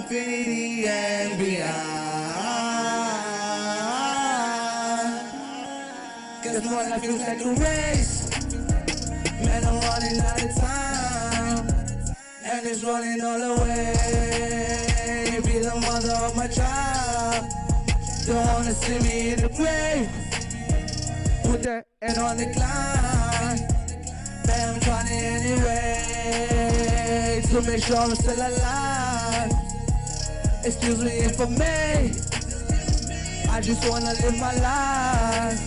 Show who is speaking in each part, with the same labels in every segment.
Speaker 1: infinity and beyond. Cause my life feels like a race. Man, I'm running out of time, and it's running all the way. Be the mother of my child. Don't wanna see me in the grave. Put that head on the climb. Man, I'm trying anyway to make sure I'm still alive. Excuse me if I may, I just wanna live my life.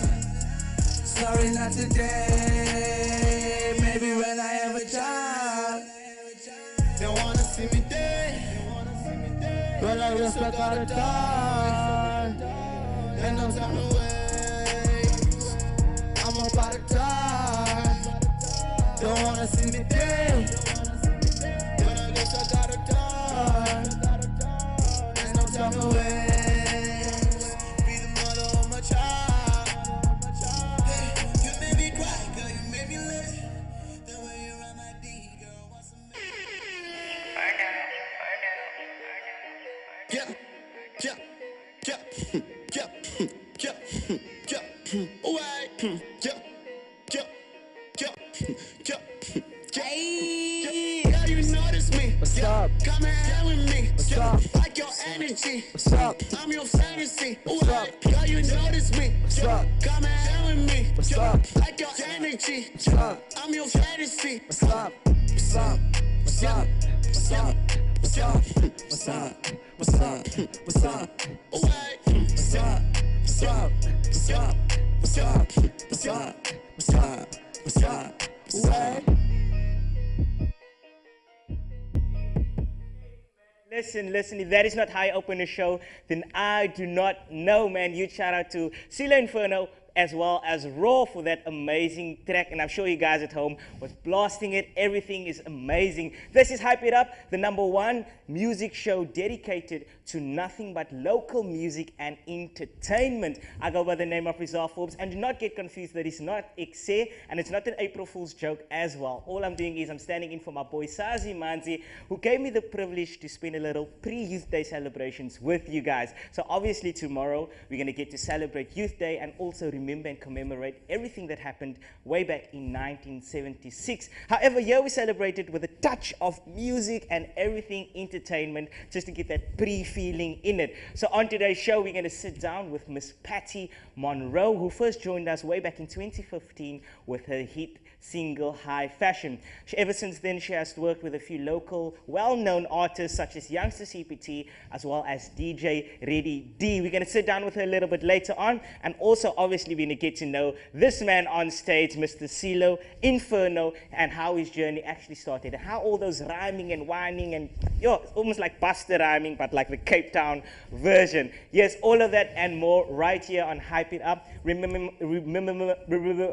Speaker 1: Sorry, not today. Maybe when I have a child. They wanna see me dead, but I just like all the time. And no time to waste. I'm about to die. Don't wanna see me dead, but I guess I gotta die. There's no time to waste. Be the mother of my child. You made me cry, girl, you made me live. The way you run my D, girl, what's the matter? Girl, you notice me. What's up? Come and hang with me. What's up? Like your energy. What's up? I'm your fantasy. What's up? Girl, you notice me. What's up? Come and hang with me. What's up? Like your energy. What's up? I'm your fantasy. What's up? What's up? What's up? What's up? What's up? What's up? What's up? What's up? What's up? What's up? What's up? What's up? What's up? What's up? What's up? What's up?
Speaker 2: Listen, if that is not how I open the show, then I do not know, man. Huge shout out to Asemahle Inferno as well as Raw for that amazing track, and I'm sure you guys at home was blasting it. Everything is amazing. This is Hype It Up, the #1 music show dedicated to nothing but local music and entertainment. I go by the name of Rezah Forbes, and do not get confused that it's not Exe, and it's not an April Fool's joke as well. All I'm doing is I'm standing in for my boy Sazi Manzi, who gave me the privilege to spend a little pre-Youth Day celebrations with you guys. So obviously tomorrow we're going to get to celebrate Youth Day and also remember and commemorate everything that happened way back in 1976. However, here we celebrated with a touch of music and everything entertainment, just to get that pre-feeling in it. So on today's show, we're going to sit down with Miss Patty Monroe, who first joined us way back in 2015 with her hit single High Fashion. Ever since then, she has worked with a few local well-known artists such as Youngster CPT as well as DJ Ready D. We're going to sit down with her a little bit later on, and also obviously we're going to get to know this man on stage, Mr. Asemahle Inferno, and how his journey actually started, and how all those rhyming and whining and almost like Buster rhyming, but like the Cape Town version. Yes, all of that and more right here on Hype It Up. Remember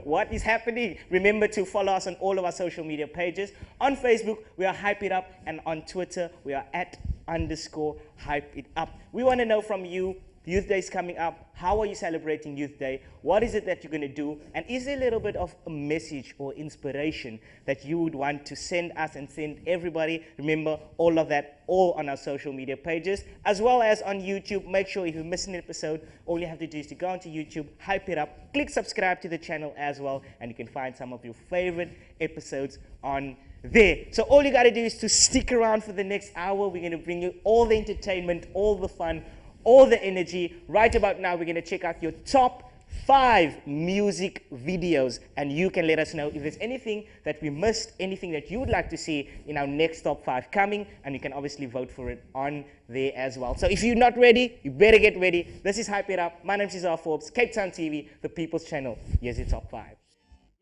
Speaker 2: what is happening. Remember to follow us on all of our social media pages. On Facebook, we are Hype It Up, and on Twitter, we are @_Hype It Up. We want to know from you, Youth Day is coming up. How are you celebrating Youth Day? What is it that you're going to do? And is there a little bit of a message or inspiration that you would want to send us and send everybody? Remember, all of that, all on our social media pages, as well as on YouTube. Make sure if you miss an episode, all you have to do is to go onto YouTube, Hype It Up, click subscribe to the channel as well, and you can find some of your favorite episodes on there. So all you got to do is to stick around for the next hour. We're going to bring you all the entertainment, all the fun, all the energy. Right about now, we're going to check out your top 5 music videos, and you can let us know if there's anything that we missed, anything that you would like to see in our next top 5 coming, and you can obviously vote for it on there as well. So if you're not ready, you better get ready. This is Hype It Up. My name is Rezah Forbes, Cape Town TV, the People's Channel. Here's your top 5.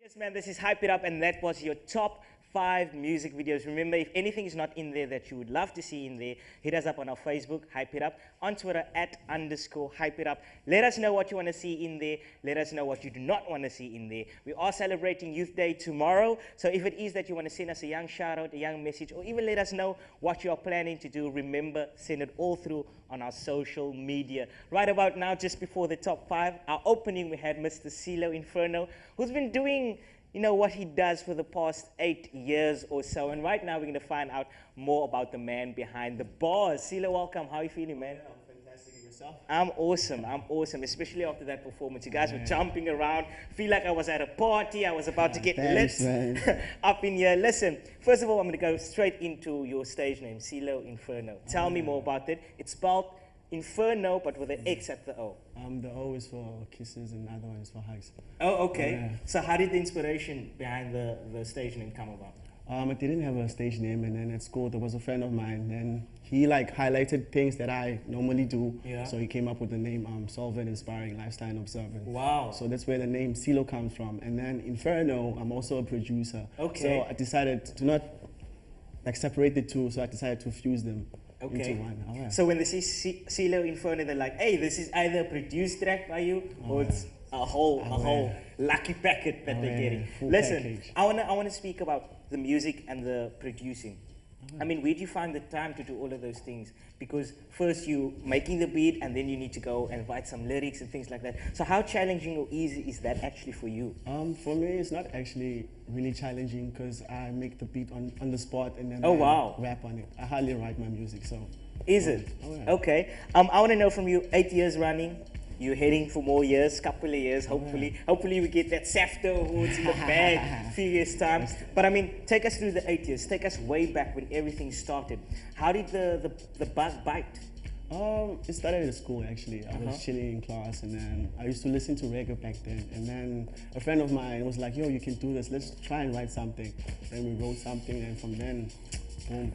Speaker 2: Yes, man, this is Hype It Up, and that was your top 5 music videos. Remember, if anything is not in there that you would love to see in there, hit us up on our Facebook, Hype It Up, on Twitter @_Hype It Up. Let us know what you want to see in there. Let us know what you do not want to see in there. We are celebrating Youth Day tomorrow, so if it is that you want to send us a young shout out, a young message, or even let us know what you are planning to do, remember, send it all through on our social media. Right about now, just before the top 5, our opening, we had Mr. Asemahle Inferno, who's been doing you know, what he does for the past 8 years or so. And right now we're going to find out more about the man behind the bars. Silo, welcome. How are you feeling, man?
Speaker 3: Yeah, I'm fantastic. Yourself?
Speaker 2: I'm awesome, especially after that performance. You guys were jumping around. Feel like I was at a party. I was about to get lit up in here. Listen, first of all, I'm going to go straight into your stage name, Silo Inferno. Tell me more about it. It's spelled Inferno, but with an X at the O.
Speaker 3: The O is for kisses and the other one is for hugs.
Speaker 2: Oh, okay. So how did the inspiration behind the stage name come about?
Speaker 3: I didn't have a stage name, and then at school there was a friend of mine, and he like highlighted things that I normally do.
Speaker 2: Yeah.
Speaker 3: So he came up with the name Solvent, Inspiring, Lifestyle Observant.
Speaker 2: Wow.
Speaker 3: So that's where the name Silo comes from. And then Inferno, I'm also a producer.
Speaker 2: Okay.
Speaker 3: So I decided to not like separate the two, so I decided to fuse them
Speaker 2: Okay.
Speaker 3: into one. Oh, yeah.
Speaker 2: So when they see Silo Inferno, they're like, hey, this is either a produced track by you or it's a whole lucky packet that they're getting.
Speaker 3: Full
Speaker 2: Listen,
Speaker 3: package.
Speaker 2: I wanna speak about the music and the producing. I mean, where do you find the time to do all of those things? Because first you making the beat and then you need to go and write some lyrics and things like that. So how challenging or easy is that actually for you?
Speaker 3: For me, it's not actually really challenging because I make the beat on the spot and then
Speaker 2: Oh,
Speaker 3: I
Speaker 2: wow.
Speaker 3: rap on it. I hardly write my music, so.
Speaker 2: Is it?
Speaker 3: Oh, yeah.
Speaker 2: Okay. I want to know from you, 8 years running, you're heading for more years, couple of years, hopefully. Hopefully we get that SAFTA awards in the bag a few years' time. But I mean, take us through the 8 years. Take us way back when everything started. How did the bug bite?
Speaker 3: It started at school actually. I was chilling in class and then I used to listen to reggae back then. And then a friend of mine was like, yo, you can do this. Let's try and write something. Then we wrote something and from then, boom.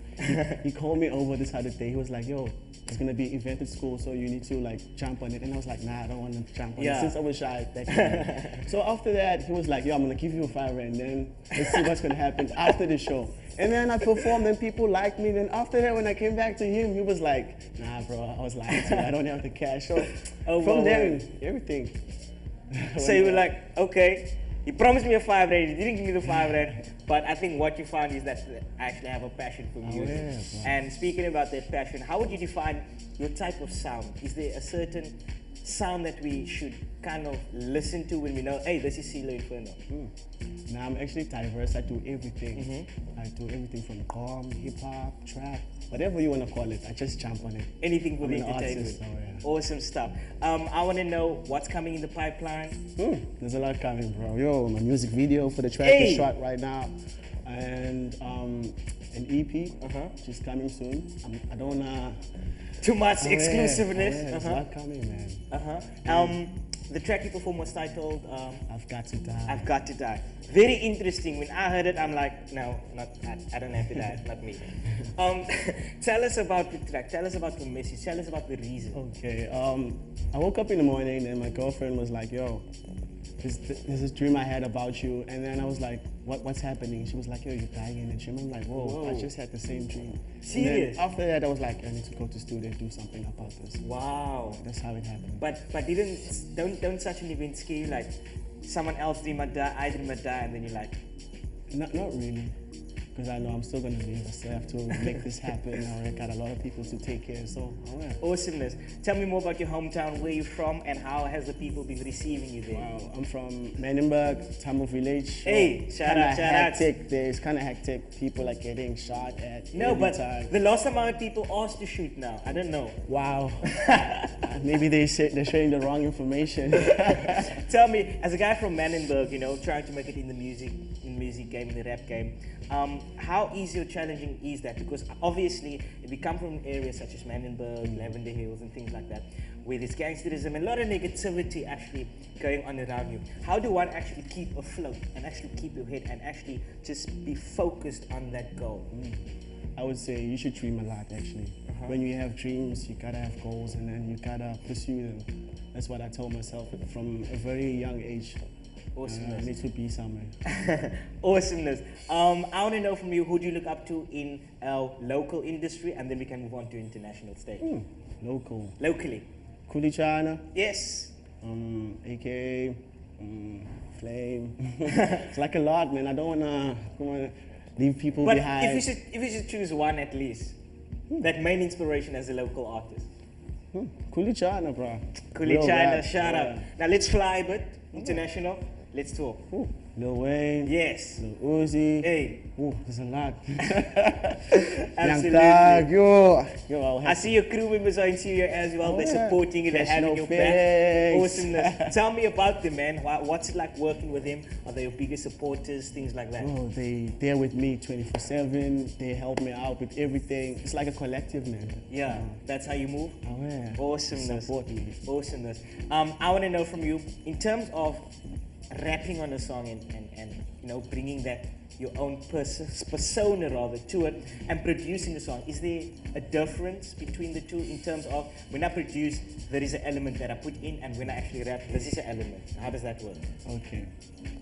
Speaker 3: He called me over this other day. He was like, yo, it's gonna be an event at school, so you need to like jump on it. And I was like, nah, I don't want to jump on it since I was shy back then. So after that, he was like, yo, I'm gonna give you a $5 and then let's see what's gonna happen after the show. And then I performed and people liked me. Then after that, when I came back to him, he was like, nah, bro, I was lying to you. I don't have the cash. So from there, everything.
Speaker 2: So you were like, okay, you promised me a $5, you didn't give me the $5, but I think what you found is that I actually have a passion for music. And speaking about that passion, how would you define your type of sound? Is there a certain sound that we should kind of listen to when we know, hey, this is Silo Inferno?
Speaker 3: Now I'm actually diverse. I do everything. I do everything from calm, hip hop, trap, whatever you want to call it. I just jump on it.
Speaker 2: Anything for the
Speaker 3: I'm an
Speaker 2: entertainment.
Speaker 3: artist,
Speaker 2: Awesome stuff. I want to know what's coming in the pipeline.
Speaker 3: There's a lot coming, bro. Yo, my music video for the track is shot right now, and an EP which is coming soon. I don't wanna.
Speaker 2: Too much exclusiveness.
Speaker 3: There's a lot coming, man.
Speaker 2: The track you performed was titled
Speaker 3: I've Got to Die.
Speaker 2: I've Got to Die. Very interesting. When I heard it, I'm like, no, I don't have to die, not me. Tell us about the track. Tell us about the message. Tell us about the reason.
Speaker 3: Okay. I woke up in the morning and my girlfriend was like, yo, there's this dream I had about you. And then I was like, what's happening? She was like, yo, you're dying in a dream. I'm like, whoa, I just had the same dream.
Speaker 2: Serious?
Speaker 3: After that, I was like, I need to go to studio and do something about this.
Speaker 2: Wow.
Speaker 3: That's how it happened.
Speaker 2: But don't such an event scare you? Like, someone else dream a die, I dream a die, and then you're like...
Speaker 3: Not really. Because I know I'm still going to live. I still have to make this happen. I got a lot of people to take care of, so
Speaker 2: Awesomeness. Tell me more about your hometown, where you're from, and how has the people been receiving you there?
Speaker 3: Wow, I'm from Menenberg, Tamil village.
Speaker 2: Hey, shout out.
Speaker 3: It's kind of hectic. People are getting shot at
Speaker 2: time. The last amount of people asked to shoot now. I don't know.
Speaker 3: Wow. Maybe they're sharing the wrong information.
Speaker 2: Tell me, as a guy from Menenberg, you know, trying to make it in the music game, in the rap game, how easy or challenging is that? Because obviously, if we come from an area such as Menenberg, Lavender Hills, and things like that, where there's gangsterism and a lot of negativity actually going on around you, how do one actually keep afloat and actually keep your head and actually just be focused on that goal?
Speaker 3: I would say you should dream a lot, actually. When you have dreams, you gotta have goals, and then you gotta pursue them. That's what I told myself from a very young age.
Speaker 2: Awesomeness.
Speaker 3: Need to be somewhere.
Speaker 2: Awesomeness. I want to know from you, who do you look up to in our local industry, and then we can move on to international stage. Locally.
Speaker 3: Kulichana.
Speaker 2: Yes.
Speaker 3: AKA Flame. It's like a lot, man. I don't wanna leave people behind.
Speaker 2: But if you should choose one at least, that main inspiration as a local artist.
Speaker 3: Kulichana, bro.
Speaker 2: Kulichana, shout out. Now let's fly a bit international. Let's talk.
Speaker 3: Lil Wayne.
Speaker 2: Yes.
Speaker 3: Lil Uzi.
Speaker 2: Hey.
Speaker 3: Ooh, there's a lot.
Speaker 2: Absolutely.
Speaker 3: I
Speaker 2: I see your crew members are in Syria as well.
Speaker 3: Oh,
Speaker 2: they're
Speaker 3: yeah.
Speaker 2: supporting you. They're
Speaker 3: Fresh
Speaker 2: having
Speaker 3: no
Speaker 2: your
Speaker 3: face.
Speaker 2: back. Awesomeness. Tell me about them, man. What's it like working with them? Are they your biggest supporters? Things like that.
Speaker 3: Oh, they're with me 24/7. They help me out with everything. It's like a collective, man.
Speaker 2: Yeah, that's how you move.
Speaker 3: Oh yeah.
Speaker 2: Awesomeness.
Speaker 3: Support me.
Speaker 2: Awesomeness. I want to know from you, in terms of rapping on a song and you know, bringing that your own persona rather to it and producing the song, is there a difference between the two in terms of when I produce, there is an element that I put in, and when I actually rap, this is an element? How does that work?
Speaker 3: Okay.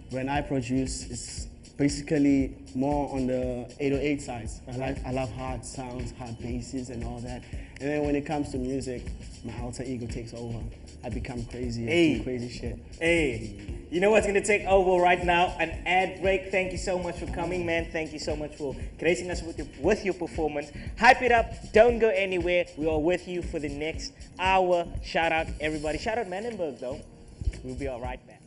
Speaker 3: When I produce, it's basically more on the 808 sides. I love hard sounds, hard basses and all that. And then when it comes to music, my alter ego takes over. I become crazy and do crazy shit.
Speaker 2: Hey, you know what's going to take over right now? An ad break. Thank you so much for coming, man. Thank you so much for gracing us with your performance. Hype it up. Don't go anywhere. We are with you for the next hour. Shout out everybody. Shout out Manenberg, though. We'll be all right back.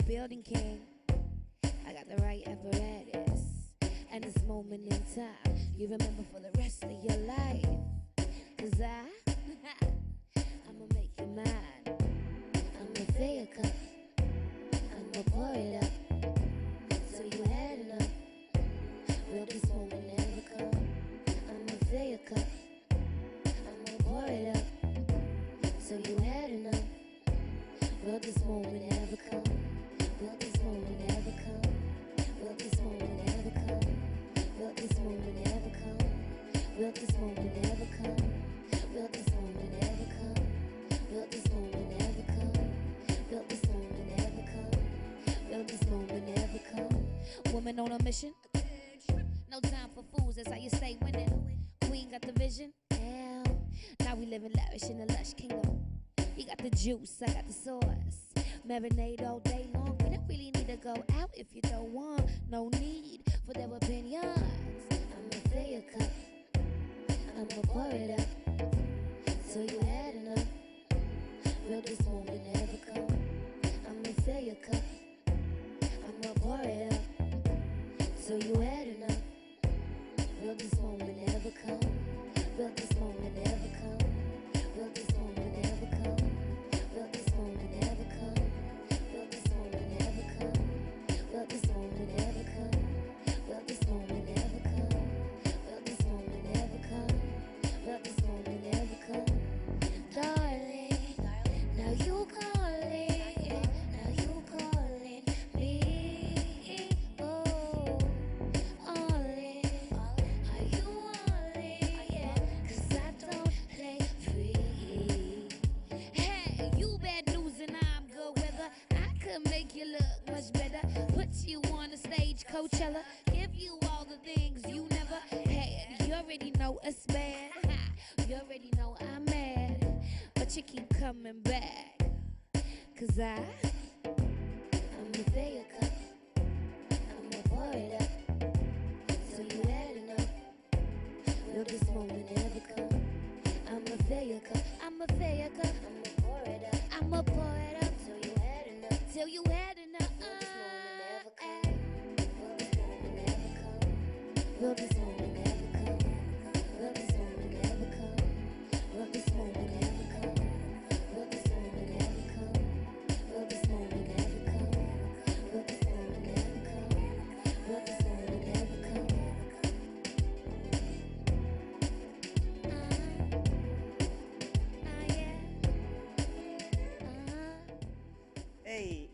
Speaker 4: Building king, I got the right apparatus, and this moment in time you remember for the rest of your life. Cause I'ma make you mine. I'ma fill your cup, I'ma pour it up, so you had enough. Will this moment never come? I'ma fill your cup, I'ma pour it up, so you had enough. Will this moment never come? Will this moment ever come? Will this moment ever come? Will this moment ever come? Will this moment ever come? Will this moment ever come? Will this moment ever come? Will this moment ever come? Will this moment ever come? Woman on a mission. No time for fools, that's how you stay winning. Queen got the vision. Damn. Now we living lavish in a lush kingdom. You got the juice, I got the sauce. Marinade all day long. You don't really need to go out if you don't want. No need for their opinions. I'ma fill your cup, I'ma pour it up, so you had enough. Will this moment ever come? I'ma fill your cup, I'ma pour it up, so you had enough. Will this moment ever come? Will this moment ever come? Will this moment ever come? Will this moment ever come? Will this moment ever come? Will this moment ever come? Will this moment ever come? Will this moment ever come? Will this moment ever come? Darling, now you calling, now you calling me. Oh, all in, are you all in? Yeah, 'cause I don't play free. Hey, you bad news and I'm good weather. I could make you look much better. Put you on the stage, Coachella. Give you all the things you never had. You already know it's bad. You already know I'm mad. But you keep coming back. 'Cause I'ma fill your cup, I'ma pour it up, so you had enough. Will this moment ever come? I'ma fill your cup, I'ma fill your cup, I'ma pour it up, I'ma pour it up, till you had enough, till you had enough. Will this moment ever come? Will this moment ever come? Will this moment ever come? Will this moment ever come? Will this moment ever come? Will this moment ever come? Will this moment ever come?
Speaker 2: Hey,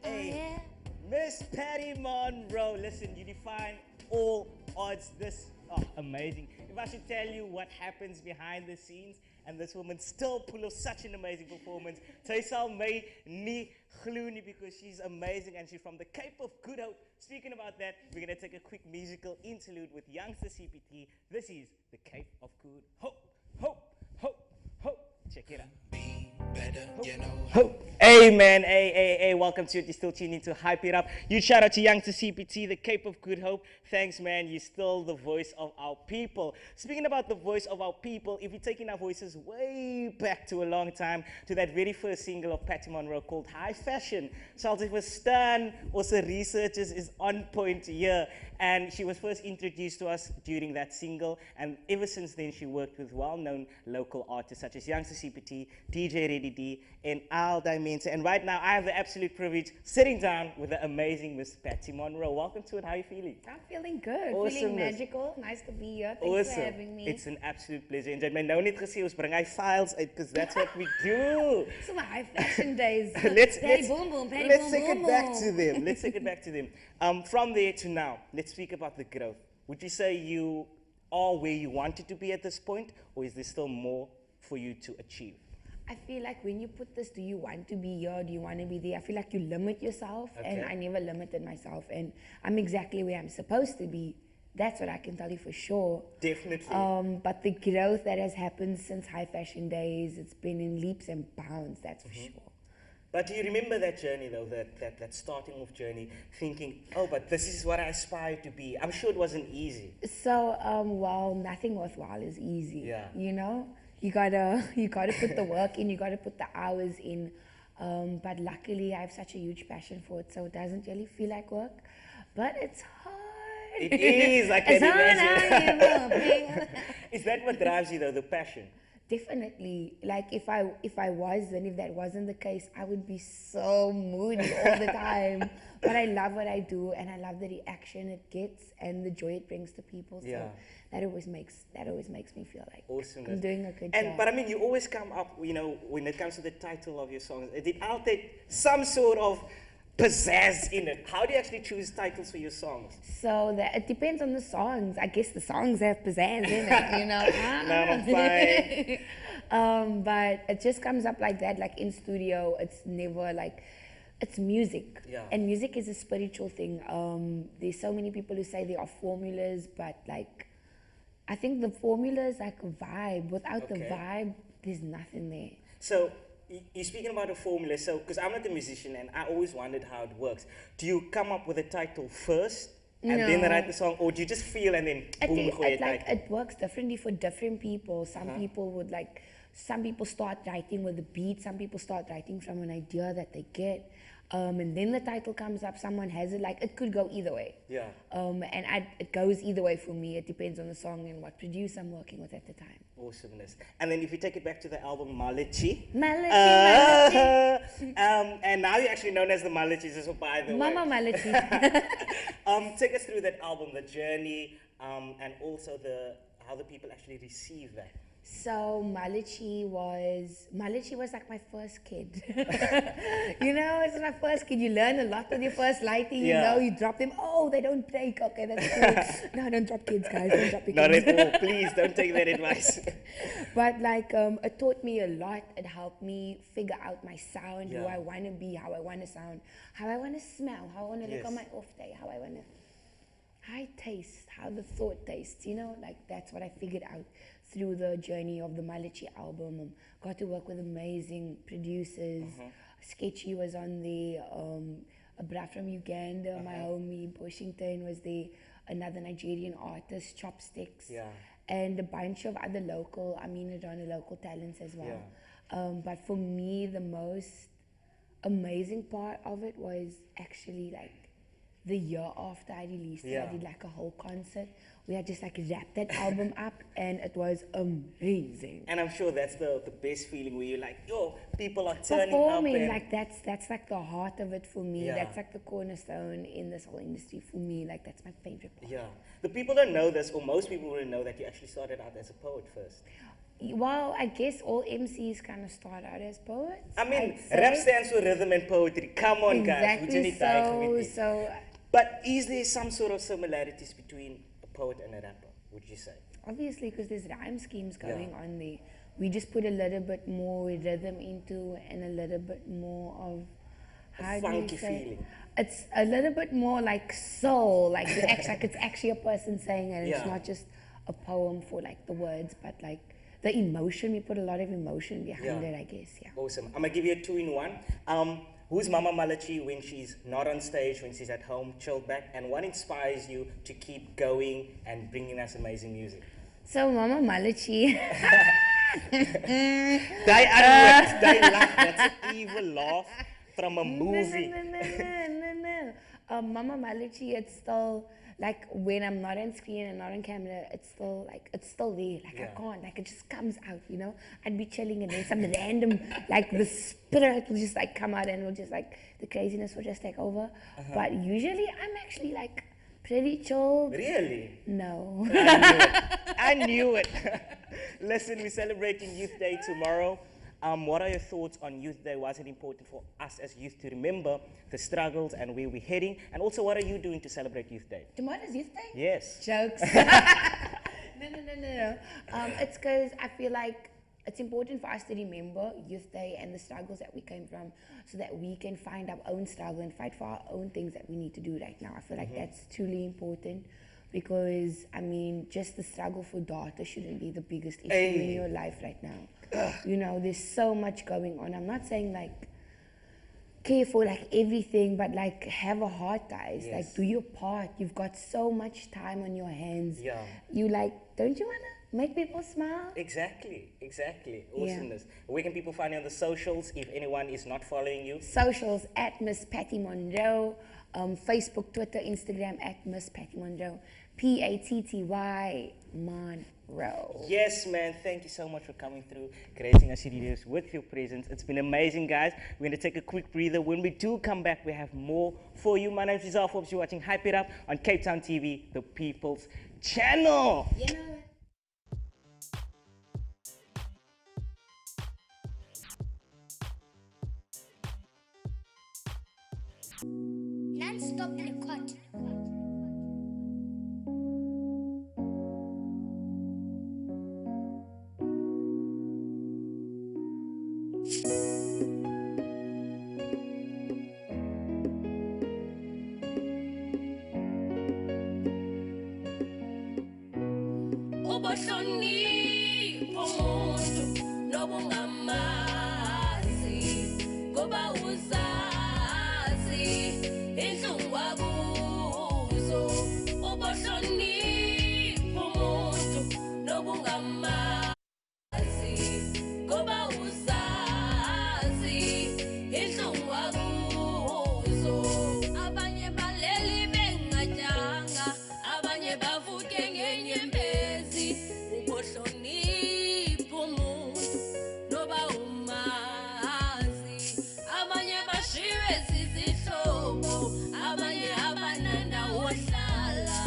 Speaker 2: Miss Patty Monroe. Listen, you define all odds this. Oh, amazing. If I should tell you what happens behind the scenes, and this woman still pull off such an amazing performance, sy sal my nie glo nie, because she's amazing and she's from the Cape of Good Hope. Speaking about that, we're going to take a quick musical interlude with youngster CPT. This is the Cape of Good Hope. Hope, hope, hope. Check it out.
Speaker 5: Better, you know.
Speaker 2: Hope. Hey man, hey, welcome to it. You're still tuning to Hype It Up. Huge shout out to Youngster CPT, the Cape of Good Hope. Thanks man, you're still the voice of our people. Speaking about the voice of our people, if you're taking our voices way back to a long time, to that very first single of Patty Monroe called High Fashion, Salty Verstaan, also researchers is on point here. And she was first introduced to us during that single, and ever since then she worked with well-known local artists such as Youngster CPT, DJ Reddy D, and Al Dimensa. And right now I have the absolute privilege sitting down with the amazing Miss Patty Monroe. Welcome to it. How are you feeling?
Speaker 6: I'm feeling good,
Speaker 2: Awesome,
Speaker 6: feeling
Speaker 2: miss.
Speaker 6: magical. Nice to be here. Thanks for having me.
Speaker 2: It's an absolute pleasure. En jy het my nou net gesê ons bring hy files uit, because that's what we do.
Speaker 6: So the high fashion days.
Speaker 2: let's
Speaker 6: Patty boom boom, Patty
Speaker 2: let's
Speaker 6: boom
Speaker 2: take
Speaker 6: boom
Speaker 2: it back
Speaker 6: boom.
Speaker 2: to them. Let's take it back to them. From there to now, let's speak about the growth. Would you say you are where you wanted to be at this point, or is there still more for you to achieve?
Speaker 6: I feel like when you put this, do you want to be here? Do you want to be there? I feel like you limit yourself, and
Speaker 2: Okay.
Speaker 6: I never limited myself, and I'm exactly where I'm supposed to be. That's what I can tell you for sure.
Speaker 2: Definitely.
Speaker 6: But the growth that has happened since high fashion days, it's been in leaps and bounds, that's for sure.
Speaker 2: But do you remember that journey though, that starting off journey, thinking, oh, but this is what I aspire to be? I'm sure it wasn't easy.
Speaker 6: So, well, nothing worthwhile is easy.
Speaker 2: Yeah.
Speaker 6: You know, you gotta put the work in, you gotta put the hours in. But luckily, I have such a huge passion for it, so it doesn't really feel like work. But it's hard.
Speaker 2: It is, I can
Speaker 6: It's hard,
Speaker 2: imagine. Is that what drives you though, the passion?
Speaker 6: Definitely. Like if I was, and if that wasn't the case, I would be so moody all the time. But I love what I do, and I love the reaction it gets and the joy it brings to people. So
Speaker 2: Yeah.
Speaker 6: that always makes me feel like
Speaker 2: Awesome.
Speaker 6: I'm doing a good
Speaker 2: And
Speaker 6: job.
Speaker 2: but I mean, you always come up, you know, when it comes to the title of your songs, it did altijd some sort of pizzazz in it. How do you actually choose titles for your songs?
Speaker 6: So that it depends on the songs. I guess the songs have pizzazz in it, you know.
Speaker 2: No, I'm fine.
Speaker 6: But it just comes up like that. Like in studio, it's never like, it's music.
Speaker 2: Yeah.
Speaker 6: And music is a spiritual thing. There's so many people who say there are formulas, but like, I think the formula is like a vibe. Without the
Speaker 2: Okay.
Speaker 6: vibe, there's nothing there.
Speaker 2: So you're speaking about a formula. So because I'm not a musician and I always wondered how it works. Do you come up with a title first and then
Speaker 6: No.
Speaker 2: write the song, or do you just feel and then boom, gooi je title?
Speaker 6: It works differently for different people. Some people would like, some people start writing with a beat, some people start writing from an idea that they get. And then the title comes up, someone has it, like it could go either way.
Speaker 2: Yeah.
Speaker 6: It goes either way for me. It depends on the song and what producer I'm working with at the time.
Speaker 2: Awesomeness. And then if you take it back to the album Malachi.
Speaker 6: Malachi,
Speaker 2: And now you're actually known as the Malachis, so by the
Speaker 6: Mama
Speaker 2: way.
Speaker 6: Malachi.
Speaker 2: Take us through that album, the journey, and also how the people actually receive that.
Speaker 6: So Malachi was like my first kid. You know, it's my first kid. You learn a lot with your first lighting.
Speaker 2: Yeah.
Speaker 6: You know, you drop them. Oh, they don't break. Okay, that's cool. No, don't drop kids, guys. Don't drop your
Speaker 2: Not
Speaker 6: kids.
Speaker 2: at all. Please don't take that advice.
Speaker 6: But like, it taught me a lot. It helped me figure out my sound, who
Speaker 2: Yeah.
Speaker 6: I want to be, how I want to sound, how I want to smell, how I want to look
Speaker 2: Yes.
Speaker 6: on my off day, how I taste, how the thought tastes, you know, like that's what I figured out through the journey of the Malachi album. Got to work with amazing producers. Sketchy was on there, a bra from Uganda, my homie Washington was there, another Nigerian artist, Chopsticks,
Speaker 2: Yeah.
Speaker 6: and a bunch of other local talents as well. But for me, the most amazing part of it was actually like the year after I released it.
Speaker 2: Yeah.
Speaker 6: I did like a whole concert. We had just like wrapped that album up, and it was amazing.
Speaker 2: And I'm sure that's the best feeling where you're like, yo, people are turning
Speaker 6: Performing,
Speaker 2: up. And
Speaker 6: like that's like the heart of it for me.
Speaker 2: Yeah.
Speaker 6: That's like the cornerstone in this whole industry for me. Like that's my favorite part.
Speaker 2: yeah. The people don't know this, or most people wouldn't know that you actually started out as a poet first.
Speaker 6: Well, I guess all MCs kind of start out as poets.
Speaker 2: I mean,
Speaker 6: I'd say.
Speaker 2: rap stands for rhythm and poetry. Come on, guys. We
Speaker 6: Exactly.
Speaker 2: need to
Speaker 6: So
Speaker 2: But is there some sort of similarities between a poet and a rapper? would you say?
Speaker 6: Obviously, because there's rhyme schemes going on there. We just put a little bit more rhythm into and a little bit more of how do you
Speaker 2: Funky
Speaker 6: say?
Speaker 2: feeling.
Speaker 6: It's a little bit more like soul, like like it's actually a person saying it. It's
Speaker 2: Yeah.
Speaker 6: not just a poem for like the words, but like the emotion. We put a lot of emotion behind it, I guess. Yeah.
Speaker 2: Awesome. I'm gonna give you a 2-in-1. Who's Mama Malachi when she's not on stage, when she's at home, chilled back, and what inspires you to keep going and bringing us amazing music?
Speaker 6: So Mama Malachi.
Speaker 2: Die unwet, die laugh. That's an evil laugh from a movie.
Speaker 6: No. Mama Malachi, it's still like when I'm not on screen and not on camera, it's still there. Like I can't, like it just comes out, you know. I'd be chilling and then some random, like the spirit will just like come out and will just like the craziness will just take over. But usually I'm actually like pretty chilled.
Speaker 2: Really?
Speaker 6: No.
Speaker 2: I knew it. Listen, we're celebrating Youth Day tomorrow. What are your thoughts on Youth Day? Why is it important for us as youth to remember the struggles and where we're heading? And also, what are you doing to celebrate Youth Day?
Speaker 6: Tomorrow's Youth Day?
Speaker 2: Yes.
Speaker 6: Jokes. No. It's because I feel like it's important for us to remember Youth Day and the struggles that we came from so that we can find our own struggle and fight for our own things that we need to do right now. I feel like that's truly important because, I mean, just the struggle for data shouldn't be the biggest issue in your life right now. You know, there's so much going on. I'm not saying like care for like everything, but like have a heart, guys.
Speaker 2: Yes.
Speaker 6: Like do your part. You've got so much time on your hands.
Speaker 2: Yeah.
Speaker 6: You like, don't you wanna make people smile?
Speaker 2: Exactly. Awesomeness. Where can people find you on the socials if anyone is not following you?
Speaker 6: Socials at Miss Patty Monroe. Facebook, Twitter, Instagram at Miss Patty Monroe. Patty Monroe.
Speaker 2: Yes, man. Thank you so much for coming through, gracing us studios with your presence. It's been amazing, guys. We're going to take a quick breather. When we do come back, we have more for you. My name is Rezah Forbes. You're watching Hype It Up on Cape Town TV, the People's Channel.
Speaker 6: You know,
Speaker 4: Non-stop record.
Speaker 7: Ubohlonipho umuntu nobungamazi ngoba uzazi inhlungu akuzo. Ubohlonipho umuntu nobungamazi ngoba uzazi inhlungu akuzo. Abanye baleli bengadanga, abanye bavuke ngenyembezi. Ubohlonipho umuntu noba umazi, abanye bashiwe zizihlobo, abanye abananda wohlala.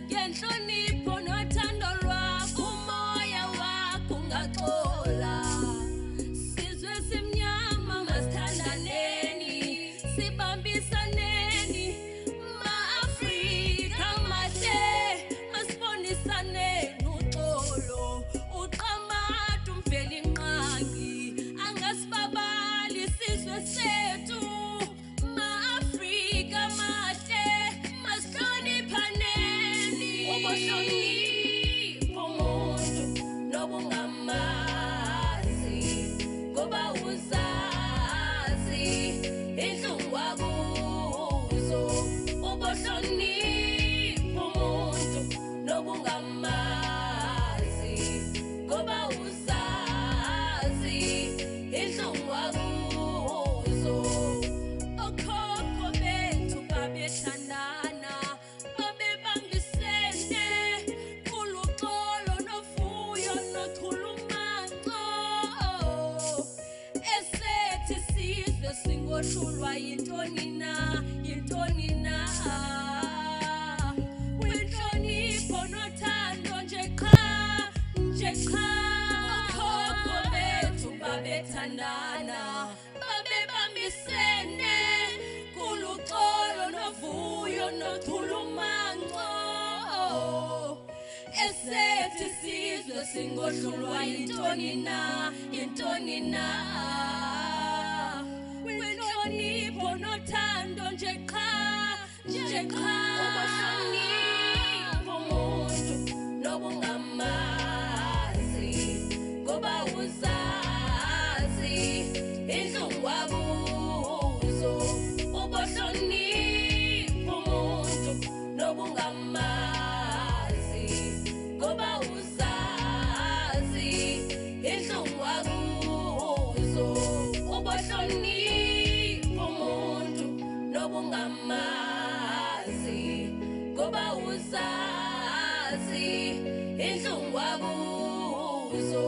Speaker 7: Ngenhlonipho nothando lwakho umoya wakho ungaxola. Sizwe simnyama masithandaneni, sibambisaneni, ma-Afrika mahle, masibonisaneni uxolo. Uqamata umvelinqangi, angasibabali isizwe sethu. Ma-Afrika mahle, masihloniphaneni. Ubohlonipho umuntu nobungamazi ngoba uzazi inhlungu akuzo. Ubohlonipho umuntu nobungamazi ngoba uzazi inhlungu akuzo. Okhokho bethu babethandana, babebambisene, kuluxolo novuyo nochulumanco. Esethi sizwe singohlulwa yintoni na, yintoni na. Kwinhlonipho nothando nje qha, nje qha. Okhokho bethu babethandana, babebambisene, kuluxolo novuyo nochulumanco. esethi sizwe singohlulwa yintoni na kwintlonipho nothando nje qha ubahlonipho umuntu nobungamazi ngoba uzazi intlungu wabuzo ubahlonipho umuntu nobungamazi ngoba uzazi intlungu wabuzo ubahlonipho umuntu nobungamazi ngoba uzazi intlungu wabuzo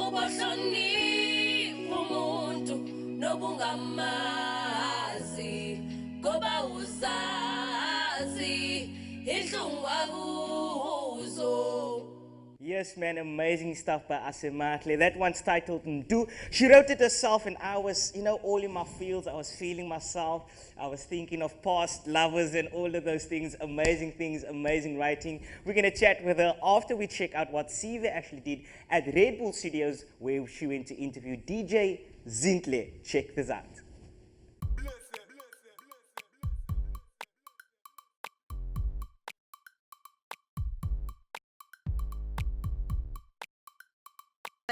Speaker 7: ubahlonipho umuntu nobungamazi ngoba uzazi intlungu wabuzo.
Speaker 2: Yes, man, amazing stuff by Asemahle. That one's titled Umntu. She wrote it herself, and I was, all in my feels. I was feeling myself. I was thinking of past lovers and all of those things, amazing writing. We're going to chat with her after we check out what Sive actually did at Red Bull Studios, where she went to interview DJ Zintle. Check this out.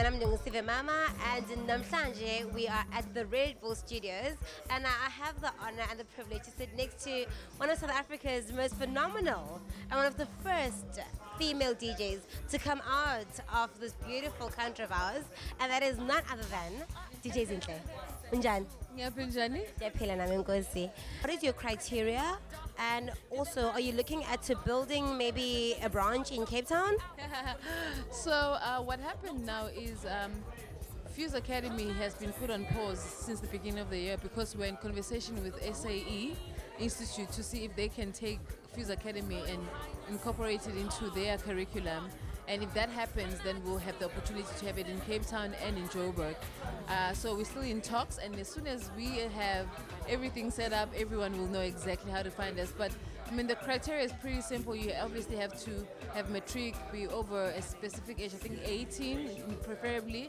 Speaker 8: I'm Sive Mama, and in namhlanje we are at the Red Bull Studios, and I have the honor and the privilege to sit next to one of South Africa's most phenomenal and one of the first female DJs to come out of this beautiful country of ours, and that is none other than DJ Zintle. Unjani? Ndiyaphila nami Nkosi. What is your criteria, and also are you looking at building maybe a branch in Cape Town?
Speaker 9: So what happened now is Fuse Academy has been put on pause since the beginning of the year because we're in conversation with SAE Institute to see if they can take Fuse Academy and incorporate it into their curriculum. And if that happens, then we'll have the opportunity to have it in Cape Town and in Joburg. So we're still in talks, and as soon as we have everything set up, everyone will know exactly how to find us. But I mean, the criteria is pretty simple. You obviously have to have matric, be over a specific age, I think 18 preferably.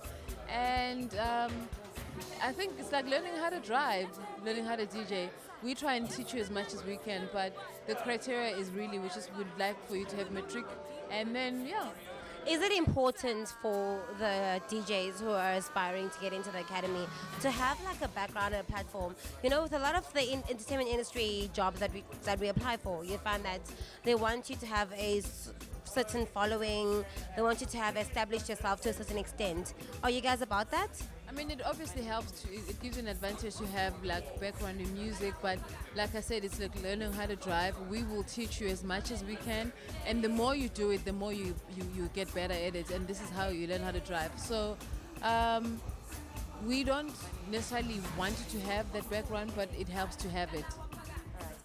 Speaker 9: And I think it's like learning how to drive, learning how to DJ. We try and teach you as much as we can, but the criteria is really, we just would like for you to have matric. And then, yeah.
Speaker 8: Is it important for the DJs who are aspiring to get into the academy to have like a background and a platform? With a lot of the entertainment industry jobs that we apply for, you find that they want you to have a certain following, they want you to have established yourself to a certain extent. Are you guys about that?
Speaker 9: I mean, it obviously helps. It gives you an advantage to have like background in music, but like I said, it's like learning how to drive. We will teach you as much as we can, and the more you do it, the more you get better at it, and this is how you learn how to drive. So we don't necessarily want you to have that background, but it helps to have it.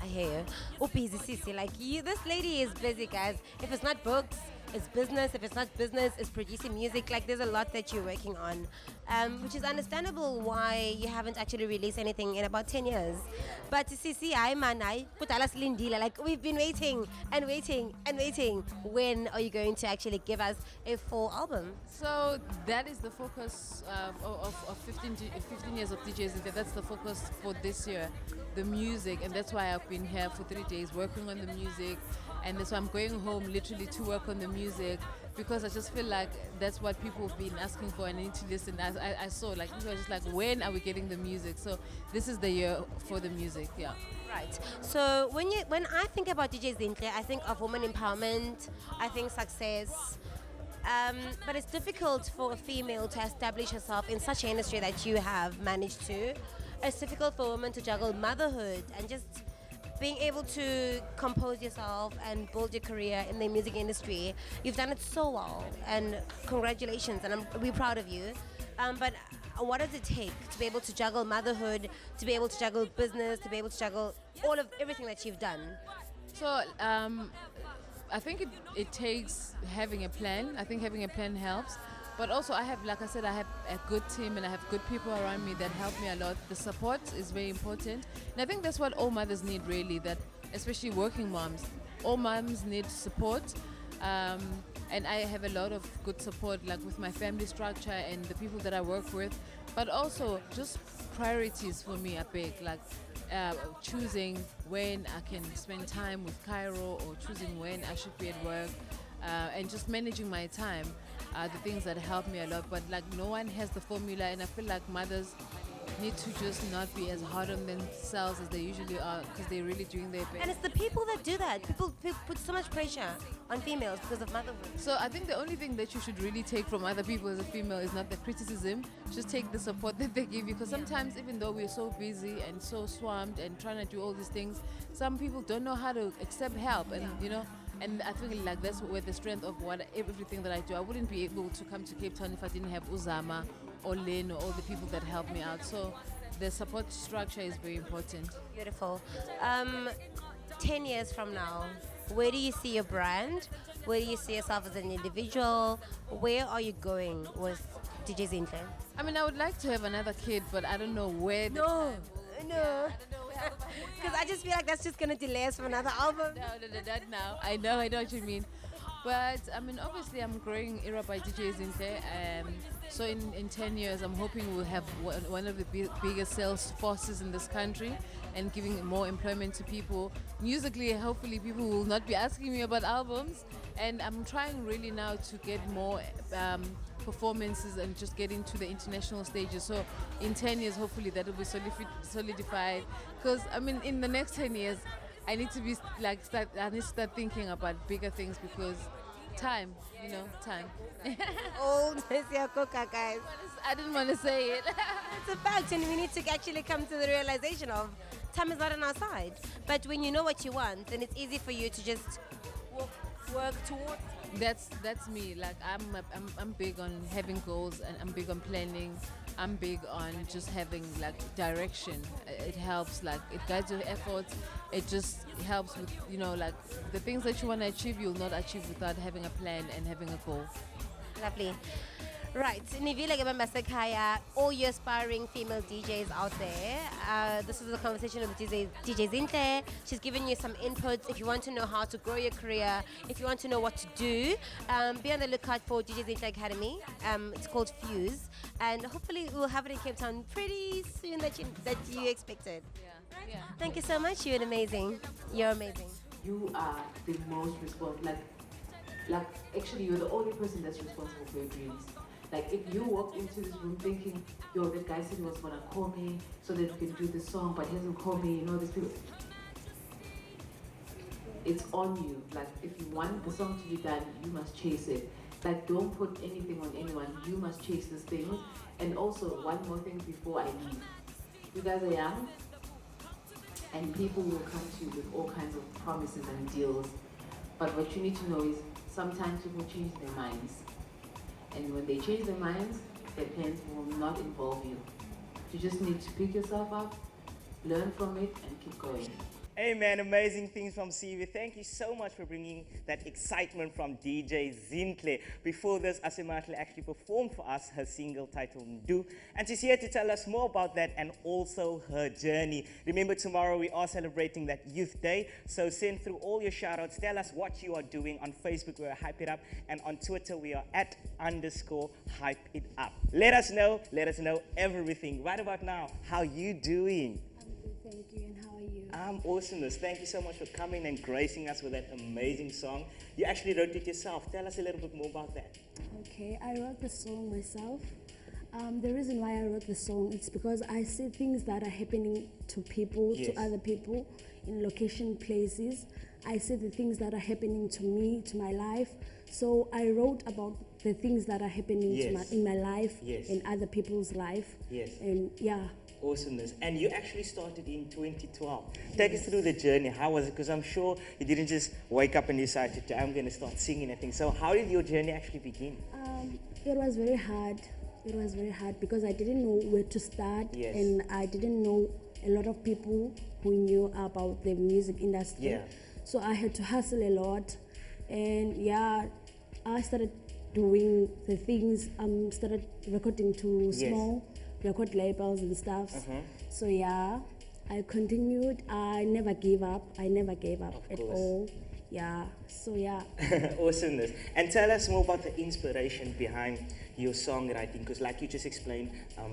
Speaker 8: I hear you. Oh, busy, sissy. Like you, this lady is busy, guys. If it's not books, it's business. If it's not business, it's producing music. Like there's a lot that you're working on, which is understandable why you haven't actually released anything in about 10 years. But sissy, like we've been waiting and waiting and waiting. When are you going to actually give us a full album?
Speaker 9: So that is the focus of 15 years of DJs. That's the focus for this year, the music, and that's why I've been here for 3 days working on the music. And that's why I'm going home literally to work on the music, because I just feel like that's what people have been asking for and I need to listen. I saw like people are just like, when are we getting the music? So this is the year for the music, yeah.
Speaker 8: Right. So when I think about DJ Zintle, I think of women empowerment, I think success. But it's difficult for a female to establish herself in such an industry that you have managed to. It's difficult for a woman to juggle motherhood and just being able to compose yourself and build your career in the music industry. You've done it so well, and congratulations, and we're proud of you. But what does it take to be able to juggle motherhood, to be able to juggle business, to be able to juggle everything that you've done?
Speaker 9: So I think it takes having a plan. I think having a plan helps. But also I have, like I said, I have a good team and I have good people around me that help me a lot. The support is very important. And I think that's what all mothers need really, that especially working moms. All moms need support. And I have a lot of good support, like with my family structure and the people that I work with. But also, just priorities for me are big, like choosing when I can spend time with Cairo or choosing when I should be at work, and just managing my time are the things that help me a lot. But like no one has the formula, and I feel like mothers need to just not be as hard on themselves as they usually are, because they're really doing their best.
Speaker 8: And it's the people that do that. People put so much pressure on females because of motherhood.
Speaker 9: So I think the only thing that you should really take from other people as a female is not the criticism, just take the support that they give you, because sometimes even though we're so busy and so swamped and trying to do all these things, some people don't know how to accept help, and you know, and I feel like that's where the strength of everything that I do. I wouldn't be able to come to Cape Town if I didn't have Uzama or Lynn or all the people that help me out. So the support structure is very important.
Speaker 8: Beautiful. 10 years from now, where do you see your brand? Where do you see yourself as an individual? Where are you going with DJ Zinhle?
Speaker 9: I mean, I would like to have another kid, but I don't know where.
Speaker 8: No. Because I just feel like that's just going to delay us from another album.
Speaker 9: No, not now. I know what you mean. But I mean, obviously, I'm growing Era by DJ Zinhle. So in 10 years, I'm hoping we'll have one of the biggest sales forces in this country and giving more employment to people. Musically, hopefully, people will not be asking me about albums. And I'm trying really now to get more performances and just get into the international stages. So in 10 years, hopefully, that will be solidified. Because, I mean, in the next 10 years, I need to be I need to start thinking about bigger things, because time.
Speaker 8: Old is your coca, guys.
Speaker 9: I didn't want to say it.
Speaker 8: It's a fact, and we need to actually come to the realization of time is not on our side. But when you know what you want, then it's easy for you to just work towards.
Speaker 9: That's me. Like I'm big on having goals, and I'm big on planning. I'm big on just having like direction. It helps, like it guides your efforts. It just helps with, like the things that you want to achieve, you'll not achieve without having a plan and having a goal.
Speaker 8: Lovely. Right, Nivile Gebambasekaya, all you aspiring female DJs out there. This is a conversation with DJ Zinhle. She's given you some inputs. If you want to know how to grow your career, if you want to know what to do, be on the lookout for DJ Zinhle Academy. It's called Fuse, and hopefully we'll have it in Cape Town pretty soon that you expected.
Speaker 9: Yeah.
Speaker 8: Thank you so much. You're amazing. You're amazing.
Speaker 10: You are the most responsible. Like actually, you're the only person that's responsible for your dreams. Like if you walked into this room thinking, yo, that guy said he was gonna call me so that we can do this song, but he hasn't called me, these people. It's on you. Like if you want the song to be done, you must chase it. Like don't put anything on anyone. You must chase this thing. And also one more thing before I leave. You guys are young, and people will come to you with all kinds of promises and deals. But what you need to know is sometimes people change their minds. And when they change their minds, their plans will not involve you. You just need to pick yourself up, learn from it, and keep going.
Speaker 2: Hey man, amazing things from CV. Thank you so much for bringing that excitement from DJ Zinhle. Before this, Asemahle actually performed for us her single titled Umntu, and she's here to tell us more about that and also her journey. Remember, tomorrow we are celebrating that Youth Day, so send through all your shout-outs. Tell us what you are doing. On Facebook, we are Hype It Up, and on Twitter, we are @_Hype It Up. Let us know everything. Right about now, how you doing?
Speaker 11: I'm good, thank you, and how are you?
Speaker 2: I'm awesomeness. Thank you so much for coming and gracing us with that amazing song. You actually wrote it yourself. Tell us a little bit more about that.
Speaker 11: Okay, I wrote the song myself. The reason why I wrote the song is because I see things that are happening to people,
Speaker 2: Yes.
Speaker 11: to other people, in location, places. I see the things that are happening to me, to my life. So I wrote about the things that are happening
Speaker 2: Yes.
Speaker 11: in my life,
Speaker 2: Yes.
Speaker 11: in other people's life.
Speaker 2: Yes.
Speaker 11: And yeah.
Speaker 2: Awesomeness. And you actually started in 2012. Take us through the journey. How was it? Because I'm sure you didn't just wake up and decide I'm going to start singing and things. So how did your journey actually begin?
Speaker 11: It was very hard. It was very hard because I didn't know where to start,
Speaker 2: Yes.
Speaker 11: and I didn't know a lot of people who knew about the music industry.
Speaker 2: Yeah.
Speaker 11: So I had to hustle a lot, and I started doing the things. Started recording to
Speaker 2: Yes.
Speaker 11: small record labels and stuff. So I continued. I never gave up. I never gave up
Speaker 2: Of
Speaker 11: at
Speaker 2: course.
Speaker 11: all. Yeah, so yeah.
Speaker 2: Awesomeness. And tell us more about the inspiration behind your songwriting, because like you just explained,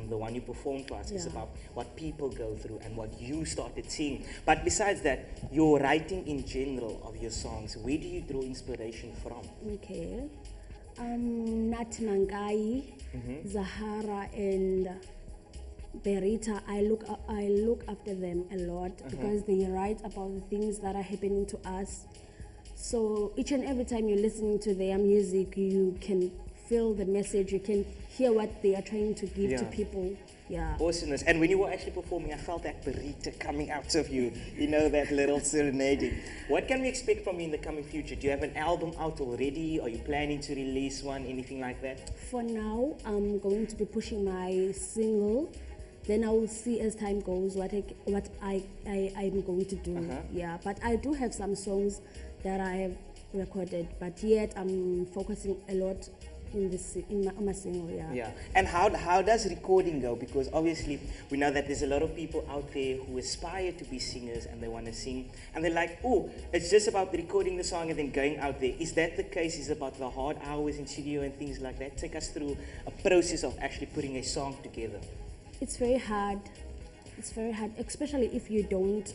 Speaker 2: the one you performed for us is
Speaker 11: Yeah.
Speaker 2: about what people go through and what you started seeing. But besides that, your writing in general of your songs, where do you draw inspiration from?
Speaker 11: Okay. Nat Mangai, Zahara, and Berita, I look after them a lot because they write about the things that are happening to us. So each and every time you're listening to their music, you can feel the message, you can hear what they are trying to give to
Speaker 2: Yeah.
Speaker 11: people. Yeah.
Speaker 2: Awesomeness. And when you were actually performing, I felt that Berita coming out of you, you know, that little serenading. What can we expect from you in the coming future? Do you have an album out already? Are you planning to release one, anything like that?
Speaker 11: For now, I'm going to be pushing my single. Then I will see as time goes what I'm going to do. Yeah, but I do have some songs that I have recorded, but yet I'm focusing a lot in my single. Yeah.
Speaker 2: Yeah. And how does recording go? Because obviously we know that there's a lot of people out there who aspire to be singers and they want to sing, and they're like, oh, it's just about recording the song and then going out there. Is that the case? Is it about the hard hours in studio and things like that? Take us through a process of actually putting a song together.
Speaker 11: It's very hard. It's very hard, especially if you don't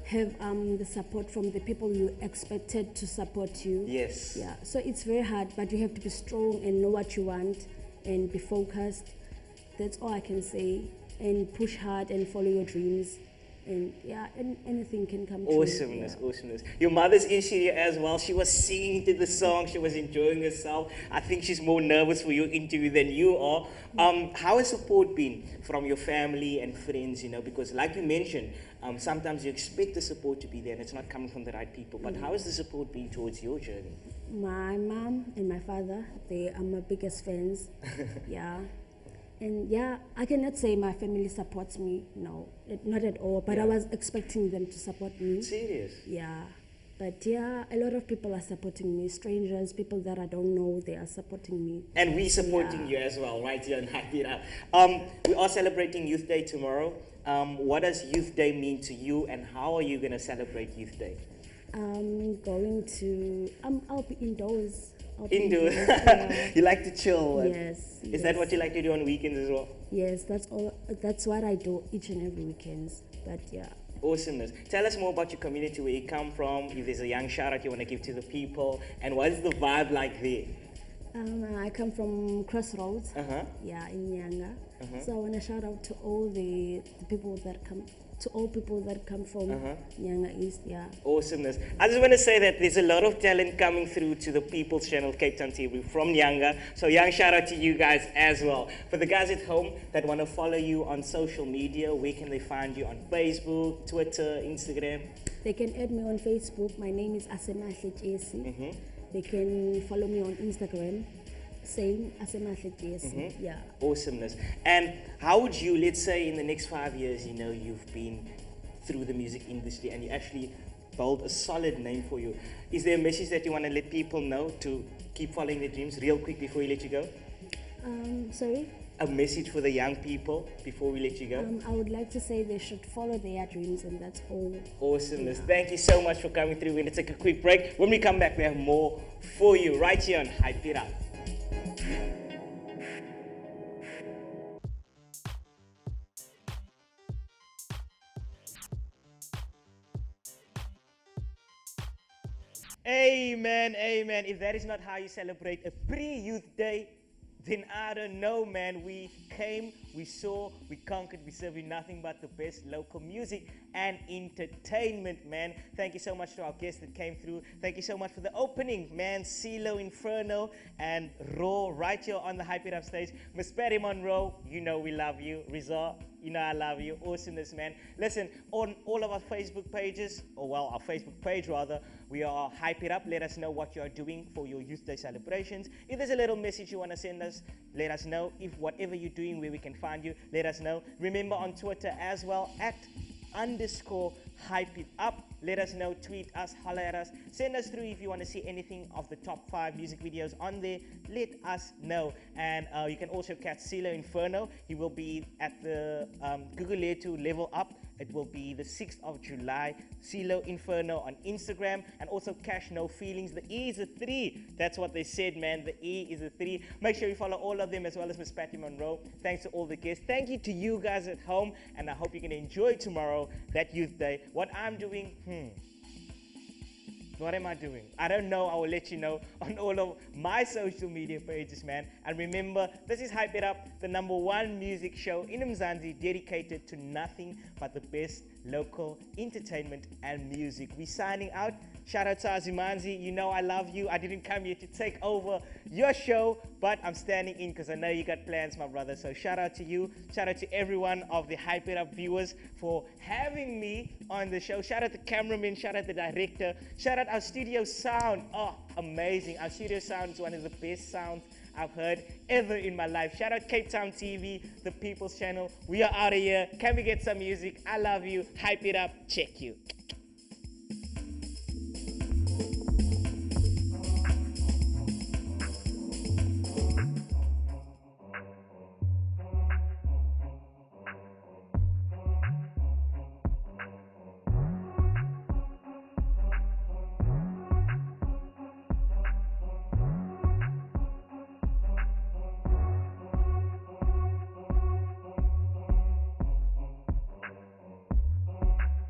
Speaker 11: have the support from the people you expected to support you.
Speaker 2: Yes.
Speaker 11: Yeah. So it's very hard, but you have to be strong and know what you want and be focused. That's all I can say. And push hard and follow your dreams. And yeah, anything can come true.
Speaker 2: Awesomeness, awesomeness. Your mother's in studio as well. She was singing to the song. She was enjoying herself. I think she's more nervous for your interview than you are. How has support been from your family and friends, you know, because like you mentioned, sometimes you expect the support to be there and it's not coming from the right people. But how has the support been towards your journey?
Speaker 11: My mom and my father, they are my biggest fans. Yeah. And yeah, I cannot say my family supports me, no, not at all, but I was expecting them to support me.
Speaker 2: Serious?
Speaker 11: Yeah, but yeah, a lot of people are supporting me, strangers, people that I don't know, they are supporting me.
Speaker 2: And we supporting you as well, right here on Hype It Up. We are celebrating Youth Day tomorrow. What does Youth Day mean to you and how are you going to celebrate Youth Day?
Speaker 11: I'm going to, I'll be indoors.
Speaker 2: Indoors?
Speaker 11: Yeah.
Speaker 2: You like to chill?
Speaker 11: Yes.
Speaker 2: Is that what you like to do on weekends as well?
Speaker 11: Yes, that's all. That's what I do each and every weekends. But yeah.
Speaker 2: Awesomeness. Tell us more about your community, where you come from, if there's a young shout out you want to give to the people, and what is the vibe like there?
Speaker 11: I come from Crossroads, yeah, in Nyanga. So I want to shout out to all the people that come, to all people that come from Nyanga East, yeah.
Speaker 2: Awesomeness. I just want to say that there's a lot of talent coming through to the People's Channel Cape Town TV from Nyanga. So young shout out to you guys as well. For the guys at home that want to follow you on social media, where can they find you on Facebook, Twitter, Instagram?
Speaker 11: They can add me on Facebook. My name is Asemahle Vocalist. They can follow me on Instagram. Same, Asemahle Vocalist. Yeah.
Speaker 2: Awesomeness. And how would you, let's say in the next 5 years, you know, you've been through the music industry and you actually built a solid name for you. Is there a message that you want to let people know to keep following their dreams real quick before we let you go?
Speaker 11: Sorry?
Speaker 2: A message for the young people before we let you go?
Speaker 11: I would like to say they should follow their dreams, and that's all.
Speaker 2: Awesomeness. Thank you so much for coming through. We're going to take a quick break. When we come back, we have more for you right here on Hype It Up. Amen, amen. If that is not how you celebrate a pre-youth day, then I don't know, man. We came, we saw, we conquered, we serve you nothing but the best local music and entertainment, man. Thank you so much to our guests that came through. Thank you so much for the opening, man. CeeLo, Inferno, and Raw right here on the Hype It Up stage. Miss Patty Monroe, you know we love you. Rezah, you know I love you. Awesomeness, man. Listen, on all of our Facebook pages, or well, our Facebook page rather, we are Hype It Up. Let us know what you are doing for your Youth Day celebrations. If there's a little message you want to send us, let us know. If whatever you're doing, where we can find you, let us know. Remember on Twitter as well, @_ hype it up. Let us know, tweet us, holler at us, send us through if you want to see anything of the top 5 music videos on there. Let us know. And you can also catch CeeLo Inferno. He will be at the Guguletu Level Up. It will be the 6th of July. CeeLo Inferno on Instagram. And also Cash No Feelings. The E is a 3. That's what they said, man. The E is a 3. Make sure you follow all of them as well as Miss Patty Monroe. Thanks to all the guests. Thank you to you guys at home. And I hope you can enjoy tomorrow, that Youth Day. What I'm doing, what am I doing? I don't know. I will let you know on all of my social media pages, man. And remember, this is Hype It Up, the #1 music show in Mzansi, dedicated to nothing but the best local entertainment and music. We signing out. Shout out to Azimanzi. You know I love you. I didn't come here to take over your show, but I'm standing in because I know you got plans, my brother. So shout out to you. Shout out to everyone of the Hype It Up viewers for having me on the show. Shout out the cameraman. Shout out the director. Shout out our studio sound. Oh, amazing. Our studio sound is one of the best sounds I've heard ever in my life. Shout out Cape Town TV, the People's Channel. We are out of here. Can we get some music? I love you. Hype it up. Check you.